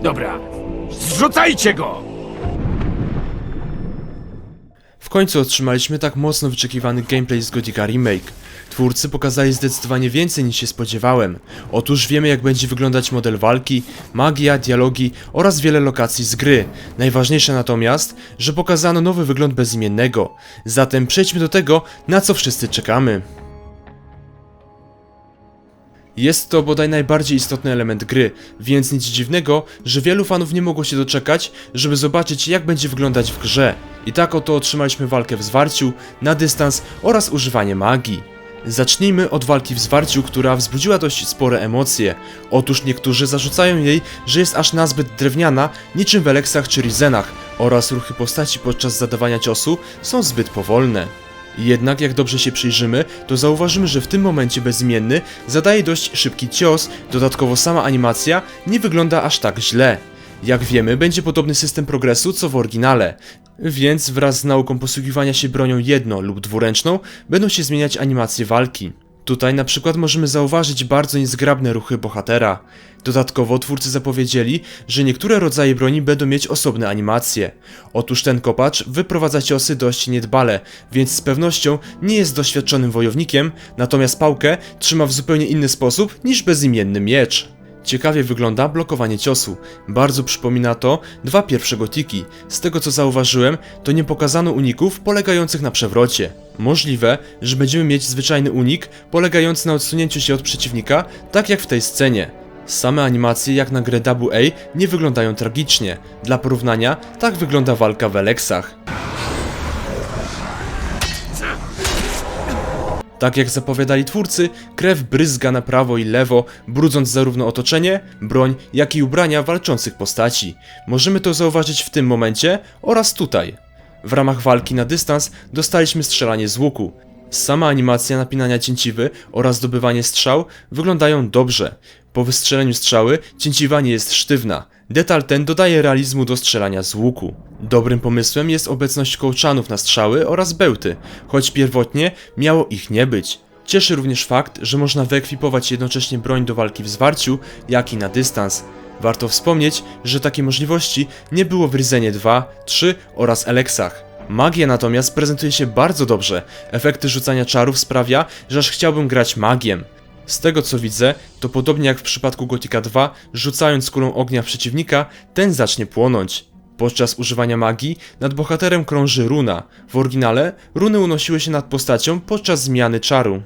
Dobra, zrzucajcie go! W końcu otrzymaliśmy tak mocno wyczekiwany gameplay z Gothica Remake. Twórcy pokazali zdecydowanie więcej niż się spodziewałem. Otóż wiemy, jak będzie wyglądać model walki, magia, dialogi oraz wiele lokacji z gry. Najważniejsze natomiast, że pokazano nowy wygląd bezimiennego. Zatem przejdźmy do tego, na co wszyscy czekamy. Jest to bodaj najbardziej istotny element gry, więc nic dziwnego, że wielu fanów nie mogło się doczekać, żeby zobaczyć, jak będzie wyglądać w grze. I tak oto otrzymaliśmy walkę w zwarciu, na dystans oraz używanie magii. Zacznijmy od walki w zwarciu, która wzbudziła dość spore emocje. Otóż niektórzy zarzucają jej, że jest aż nazbyt drewniana, niczym w Eleksach czy Rizenach, oraz ruchy postaci podczas zadawania ciosu są zbyt powolne. Jednak jak dobrze się przyjrzymy, to zauważymy, że w tym momencie bezimienny zadaje dość szybki cios, dodatkowo sama animacja nie wygląda aż tak źle. Jak wiemy, będzie podobny system progresu co w oryginale, więc wraz z nauką posługiwania się bronią jedno- lub dwuręczną będą się zmieniać animacje walki. Tutaj na przykład możemy zauważyć bardzo niezgrabne ruchy bohatera. Dodatkowo twórcy zapowiedzieli, że niektóre rodzaje broni będą mieć osobne animacje. Otóż ten kopacz wyprowadza ciosy dość niedbale, więc z pewnością nie jest doświadczonym wojownikiem, natomiast pałkę trzyma w zupełnie inny sposób niż bezimienny miecz. Ciekawie wygląda blokowanie ciosu. Bardzo przypomina to dwa pierwsze Gothiki. Z tego co zauważyłem, to nie pokazano uników polegających na przewrocie. Możliwe, że będziemy mieć zwyczajny unik polegający na odsunięciu się od przeciwnika, tak jak w tej scenie. Same animacje jak na grę AA nie wyglądają tragicznie. Dla porównania, tak wygląda walka w Eleksach. Tak jak zapowiadali twórcy, krew bryzga na prawo i lewo, brudząc zarówno otoczenie, broń, jak i ubrania walczących postaci. Możemy to zauważyć w tym momencie oraz tutaj. W ramach walki na dystans dostaliśmy strzelanie z łuku. Sama animacja napinania cięciwy oraz zdobywanie strzał wyglądają dobrze. Po wystrzeleniu strzały cięciwa nie jest sztywna. Detal ten dodaje realizmu do strzelania z łuku. Dobrym pomysłem jest obecność kołczanów na strzały oraz bełty, choć pierwotnie miało ich nie być. Cieszy również fakt, że można wyekwipować jednocześnie broń do walki w zwarciu, jak i na dystans. Warto wspomnieć, że takiej możliwości nie było w Ryzenie 2, 3 oraz Eleksach. Magia natomiast prezentuje się bardzo dobrze. Efekty rzucania czarów sprawia, że aż chciałbym grać magiem. Z tego co widzę, to podobnie jak w przypadku Gothica 2, rzucając kulą ognia w przeciwnika, ten zacznie płonąć. Podczas używania magii nad bohaterem krąży runa. W oryginale runy unosiły się nad postacią podczas zmiany czaru.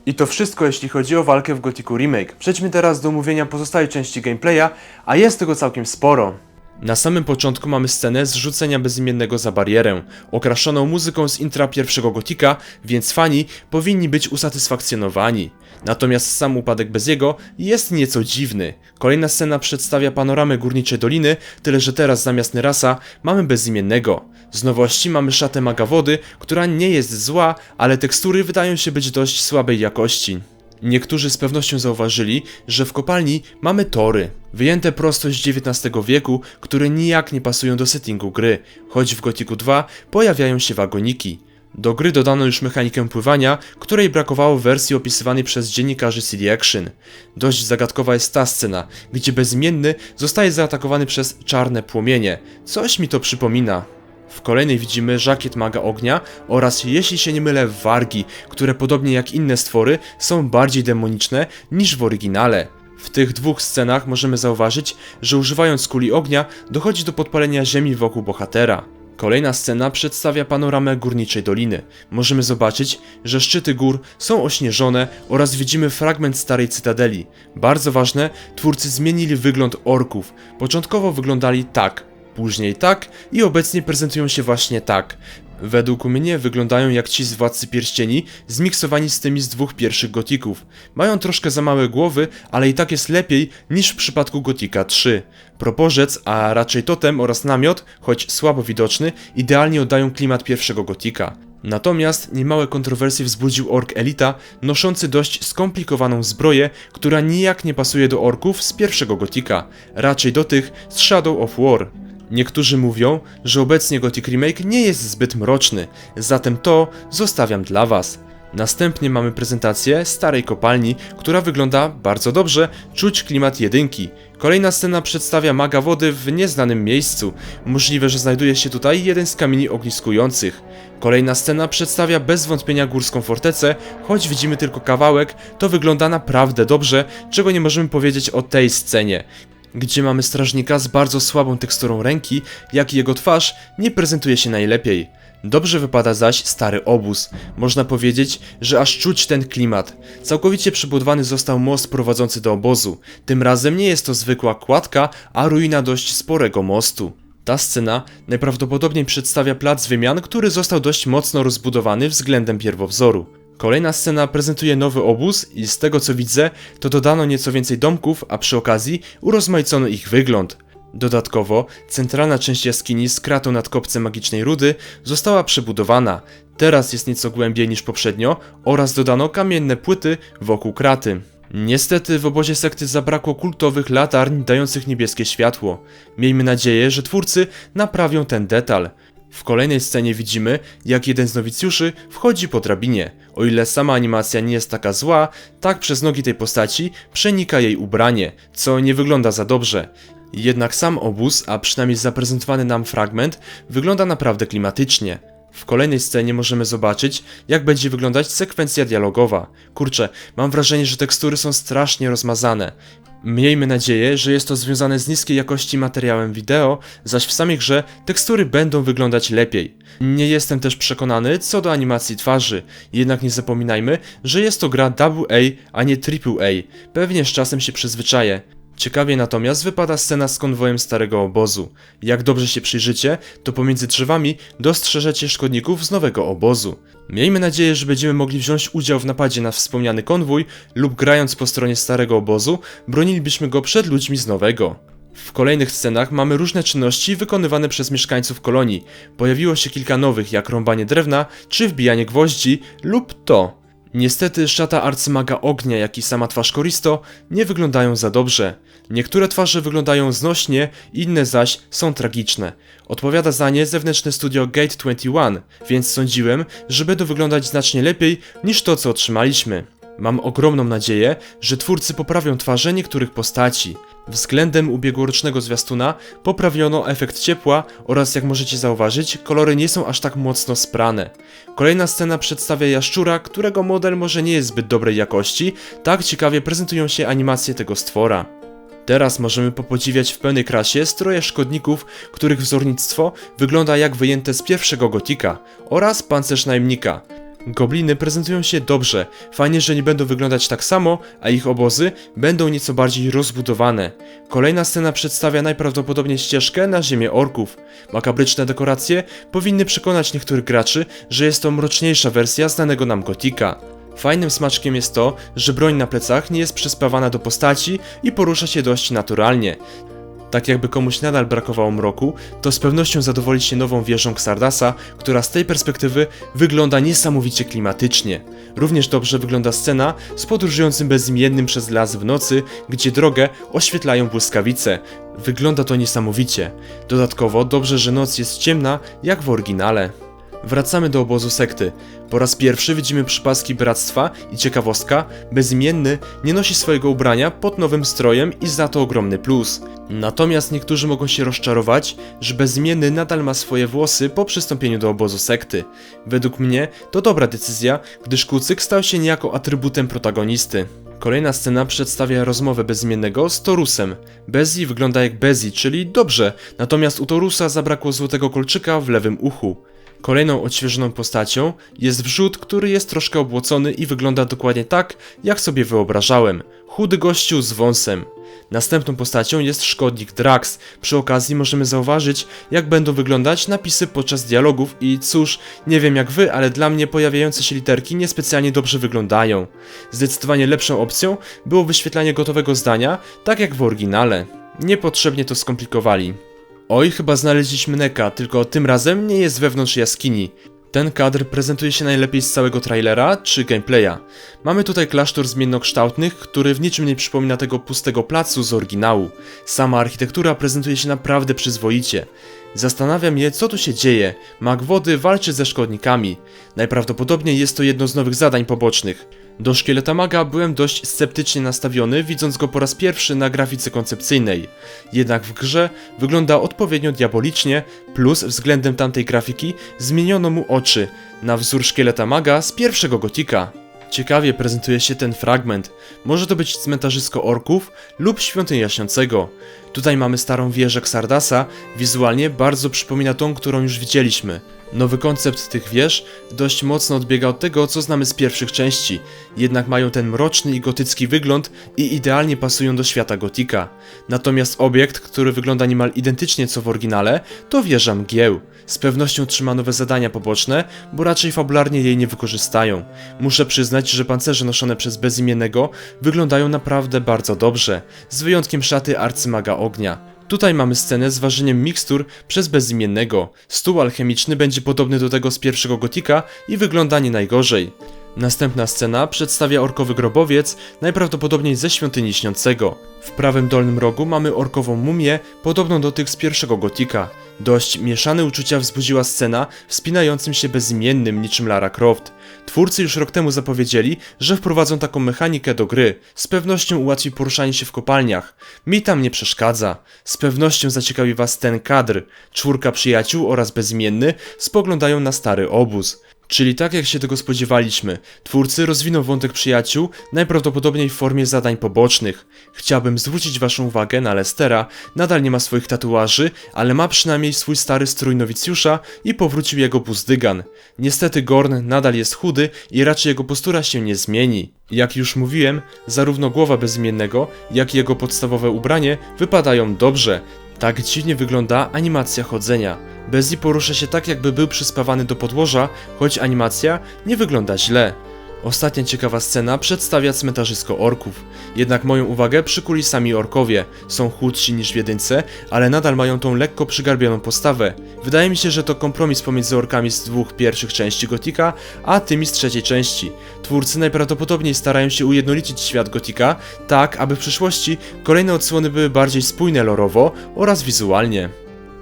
I to wszystko jeśli chodzi o walkę w Gothicu Remake. Przejdźmy teraz do omówienia pozostałej części gameplaya, a jest tego całkiem sporo. Na samym początku mamy scenę zrzucenia bezimiennego za barierę, okraszoną muzyką z intra pierwszego Gothica, więc fani powinni być usatysfakcjonowani. Natomiast sam upadek bez jego jest nieco dziwny. Kolejna scena przedstawia panoramę górniczej doliny, tyle że teraz zamiast Nerasa mamy bezimiennego. Z nowości mamy szatę maga wody, która nie jest zła, ale tekstury wydają się być dość słabej jakości. Niektórzy z pewnością zauważyli, że w kopalni mamy tory, wyjęte prosto z XIX wieku, które nijak nie pasują do settingu gry, choć w Gothicu 2 pojawiają się wagoniki. Do gry dodano już mechanikę pływania, której brakowało w wersji opisywanej przez dziennikarzy CD Action. Dość zagadkowa jest ta scena, gdzie bezimienny zostaje zaatakowany przez czarne płomienie. Coś mi to przypomina. W kolejnej widzimy żakiet maga ognia oraz, jeśli się nie mylę, wargi, które podobnie jak inne stwory są bardziej demoniczne niż w oryginale. W tych dwóch scenach możemy zauważyć, że używając kuli ognia dochodzi do podpalenia ziemi wokół bohatera. Kolejna scena przedstawia panoramę górniczej doliny. Możemy zobaczyć, że szczyty gór są ośnieżone oraz widzimy fragment starej cytadeli. Bardzo ważne, twórcy zmienili wygląd orków. Początkowo wyglądali tak, później tak i obecnie prezentują się właśnie tak. Według mnie wyglądają jak ci z Władcy Pierścieni, zmiksowani z tymi z dwóch pierwszych Gothików. Mają troszkę za małe głowy, ale i tak jest lepiej niż w przypadku Gothica 3. Proporzec, a raczej totem oraz namiot, choć słabo widoczny, idealnie oddają klimat pierwszego Gothica. Natomiast niemałe kontrowersje wzbudził ork Elita, noszący dość skomplikowaną zbroję, która nijak nie pasuje do orków z pierwszego Gothica, raczej do tych z Shadow of War. Niektórzy mówią, że obecnie Gothic Remake nie jest zbyt mroczny, zatem to zostawiam dla was. Następnie mamy prezentację starej kopalni, która wygląda bardzo dobrze, czuć klimat jedynki. Kolejna scena przedstawia maga wody w nieznanym miejscu. Możliwe, że znajduje się tutaj jeden z kamieni ogniskujących. Kolejna scena przedstawia bez wątpienia górską fortecę, choć widzimy tylko kawałek, to wygląda naprawdę dobrze, czego nie możemy powiedzieć o tej scenie, gdzie mamy strażnika z bardzo słabą teksturą ręki, jak i jego twarz nie prezentuje się najlepiej. Dobrze wypada zaś stary obóz. Można powiedzieć, że aż czuć ten klimat. Całkowicie przebudowany został most prowadzący do obozu. Tym razem nie jest to zwykła kładka, a ruina dość sporego mostu. Ta scena najprawdopodobniej przedstawia plac wymian, który został dość mocno rozbudowany względem pierwowzoru. Kolejna scena prezentuje nowy obóz i z tego co widzę, to dodano nieco więcej domków, a przy okazji urozmaicono ich wygląd. Dodatkowo, centralna część jaskini z kratą nad kopcem magicznej rudy została przebudowana. Teraz jest nieco głębiej niż poprzednio oraz dodano kamienne płyty wokół kraty. Niestety w obozie sekty zabrakło kultowych latarń dających niebieskie światło. Miejmy nadzieję, że twórcy naprawią ten detal. W kolejnej scenie widzimy, jak jeden z nowicjuszy wchodzi po drabinie. O ile sama animacja nie jest taka zła, tak przez nogi tej postaci przenika jej ubranie, co nie wygląda za dobrze. Jednak sam obóz, a przynajmniej zaprezentowany nam fragment, wygląda naprawdę klimatycznie. W kolejnej scenie możemy zobaczyć, jak będzie wyglądać sekwencja dialogowa. Kurczę, mam wrażenie, że tekstury są strasznie rozmazane. Miejmy nadzieję, że jest to związane z niskiej jakości materiałem wideo, zaś w samej grze tekstury będą wyglądać lepiej. Nie jestem też przekonany co do animacji twarzy, jednak nie zapominajmy, że jest to gra AA, a nie AAA. Pewnie z czasem się przyzwyczaję. Ciekawie natomiast wypada scena z konwojem starego obozu. Jak dobrze się przyjrzycie, to pomiędzy drzewami dostrzeżecie szkodników z nowego obozu. Miejmy nadzieję, że będziemy mogli wziąć udział w napadzie na wspomniany konwój lub grając po stronie starego obozu, bronilibyśmy go przed ludźmi z nowego. W kolejnych scenach mamy różne czynności wykonywane przez mieszkańców kolonii. Pojawiło się kilka nowych, jak rąbanie drewna czy wbijanie gwoździ lub to. Niestety szata arcymaga ognia, jak i sama twarz Koristo nie wyglądają za dobrze. Niektóre twarze wyglądają znośnie, inne zaś są tragiczne. Odpowiada za nie zewnętrzne studio Gate 21, więc sądziłem, że będą wyglądać znacznie lepiej niż to co otrzymaliśmy. Mam ogromną nadzieję, że twórcy poprawią twarze niektórych postaci. Względem ubiegłorocznego zwiastuna poprawiono efekt ciepła oraz jak możecie zauważyć, kolory nie są aż tak mocno sprane. Kolejna scena przedstawia jaszczura, którego model może nie jest zbyt dobrej jakości, tak ciekawie prezentują się animacje tego stwora. Teraz możemy popodziwiać w pełnej krasie stroje szkodników, których wzornictwo wygląda jak wyjęte z pierwszego gotika, oraz pancerz najemnika. Gobliny prezentują się dobrze, fajnie, że nie będą wyglądać tak samo, a ich obozy będą nieco bardziej rozbudowane. Kolejna scena przedstawia najprawdopodobniej ścieżkę na ziemię orków. Makabryczne dekoracje powinny przekonać niektórych graczy, że jest to mroczniejsza wersja znanego nam gotika. Fajnym smaczkiem jest to, że broń na plecach nie jest przyspawana do postaci i porusza się dość naturalnie. Tak jakby komuś nadal brakowało mroku, to z pewnością zadowoli się nową wieżą Xardasa, która z tej perspektywy wygląda niesamowicie klimatycznie. Również dobrze wygląda scena z podróżującym bezimiennym przez las w nocy, gdzie drogę oświetlają błyskawice. Wygląda to niesamowicie. Dodatkowo dobrze, że noc jest ciemna, jak w oryginale. Wracamy do obozu sekty. Po raz pierwszy widzimy przypaski bractwa i ciekawostka, bezimienny nie nosi swojego ubrania pod nowym strojem i za to ogromny plus. Natomiast niektórzy mogą się rozczarować, że bezimienny nadal ma swoje włosy po przystąpieniu do obozu sekty. Według mnie to dobra decyzja, gdyż kucyk stał się niejako atrybutem protagonisty. Kolejna scena przedstawia rozmowę bezimiennego z Torusem. Bezi wygląda jak Bezi, czyli dobrze, natomiast u Torusa zabrakło złotego kolczyka w lewym uchu. Kolejną odświeżoną postacią jest wrzód, który jest troszkę obłocony i wygląda dokładnie tak, jak sobie wyobrażałem. Chudy gościu z wąsem. Następną postacią jest szkodnik Drax. Przy okazji możemy zauważyć, jak będą wyglądać napisy podczas dialogów i cóż, nie wiem jak wy, ale dla mnie pojawiające się literki niespecjalnie dobrze wyglądają. Zdecydowanie lepszą opcją było wyświetlanie gotowego zdania, tak jak w oryginale. Niepotrzebnie to skomplikowali. Oj, chyba znaleźliśmy Neka, tylko tym razem nie jest wewnątrz jaskini. Ten kadr prezentuje się najlepiej z całego trailera czy gameplaya. Mamy tutaj klasztor zmiennokształtnych, który w niczym nie przypomina tego pustego placu z oryginału. Sama architektura prezentuje się naprawdę przyzwoicie. Zastanawia mnie, co tu się dzieje. Mag wody walczy ze szkodnikami. Najprawdopodobniej jest to jedno z nowych zadań pobocznych. Do Szkieleta Maga byłem dość sceptycznie nastawiony, widząc go po raz pierwszy na grafice koncepcyjnej. Jednak w grze wygląda odpowiednio diabolicznie, plus względem tamtej grafiki zmieniono mu oczy na wzór Szkieleta Maga z pierwszego Gotika. Ciekawie prezentuje się ten fragment. Może to być cmentarzysko orków lub świątynia śniącego. Tutaj mamy starą wieżę Xardasa, wizualnie bardzo przypomina tą, którą już widzieliśmy. Nowy koncept tych wież dość mocno odbiega od tego, co znamy z pierwszych części, jednak mają ten mroczny i gotycki wygląd i idealnie pasują do świata Gotika. Natomiast obiekt, który wygląda niemal identycznie co w oryginale, to wieża mgieł. Z pewnością trzyma nowe zadania poboczne, bo raczej fabularnie jej nie wykorzystają. Muszę przyznać, że pancerze noszone przez Bezimiennego wyglądają naprawdę bardzo dobrze, z wyjątkiem szaty arcymaga ognia. Tutaj mamy scenę z ważeniem mikstur przez Bezimiennego. Stół alchemiczny będzie podobny do tego z pierwszego Gotika i wygląda nie najgorzej. Następna scena przedstawia orkowy grobowiec, najprawdopodobniej ze świątyni śniącego. W prawym dolnym rogu mamy orkową mumię, podobną do tych z pierwszego Gotika. Dość mieszane uczucia wzbudziła scena wspinającym się Bezimiennym niczym Lara Croft. Twórcy już rok temu zapowiedzieli, że wprowadzą taką mechanikę do gry. Z pewnością ułatwi poruszanie się w kopalniach. Mi tam nie przeszkadza. Z pewnością zaciekawi was ten kadr. 4 przyjaciół oraz Bezimienny spoglądają na stary obóz. Czyli tak jak się tego spodziewaliśmy, twórcy rozwiną wątek przyjaciół najprawdopodobniej w formie zadań pobocznych. Chciałbym zwrócić waszą uwagę na Lestera, nadal nie ma swoich tatuaży, ale ma przynajmniej swój stary strój nowicjusza i powrócił jego buzdygan. Niestety Gorn nadal jest chudy i raczej jego postura się nie zmieni. Jak już mówiłem, zarówno głowa Bezimiennego, jak i jego podstawowe ubranie wypadają dobrze. Tak dziwnie wygląda animacja chodzenia. Bezi porusza się tak, jakby był przyspawany do podłoża, choć animacja nie wygląda źle. Ostatnia ciekawa scena przedstawia cmentarzysko orków. Jednak moją uwagę przykuli sami orkowie. Są chudsi niż w jedynce, ale nadal mają tą lekko przygarbioną postawę. Wydaje mi się, że to kompromis pomiędzy orkami z 2 pierwszych części Gotika, a tymi z 3 części. Twórcy najprawdopodobniej starają się ujednolicić świat Gotika, tak aby w przyszłości kolejne odsłony były bardziej spójne lorowo oraz wizualnie.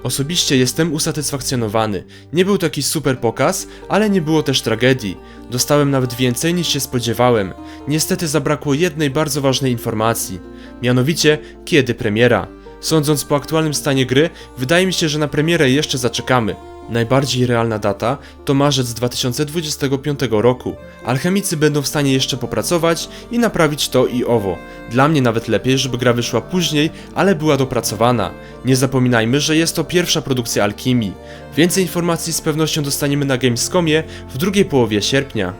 Osobiście jestem usatysfakcjonowany. Nie był taki super pokaz, ale nie było też tragedii. Dostałem nawet więcej niż się spodziewałem. Niestety zabrakło jednej bardzo ważnej informacji. Mianowicie, kiedy premiera. Sądząc po aktualnym stanie gry, wydaje mi się, że na premierę jeszcze zaczekamy. Najbardziej realna data to marzec 2025 roku. Alchemicy będą w stanie jeszcze popracować i naprawić to i owo. Dla mnie nawet lepiej, żeby gra wyszła później, ale była dopracowana. Nie zapominajmy, że jest to pierwsza produkcja Alchemii. Więcej informacji z pewnością dostaniemy na Gamescomie w drugiej połowie sierpnia.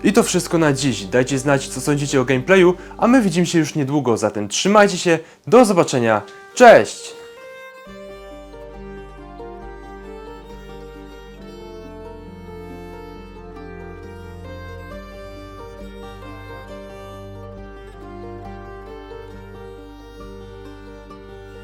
I to wszystko na dziś. Dajcie znać, co sądzicie o gameplayu, a my widzimy się już niedługo, zatem trzymajcie się, do zobaczenia, cześć!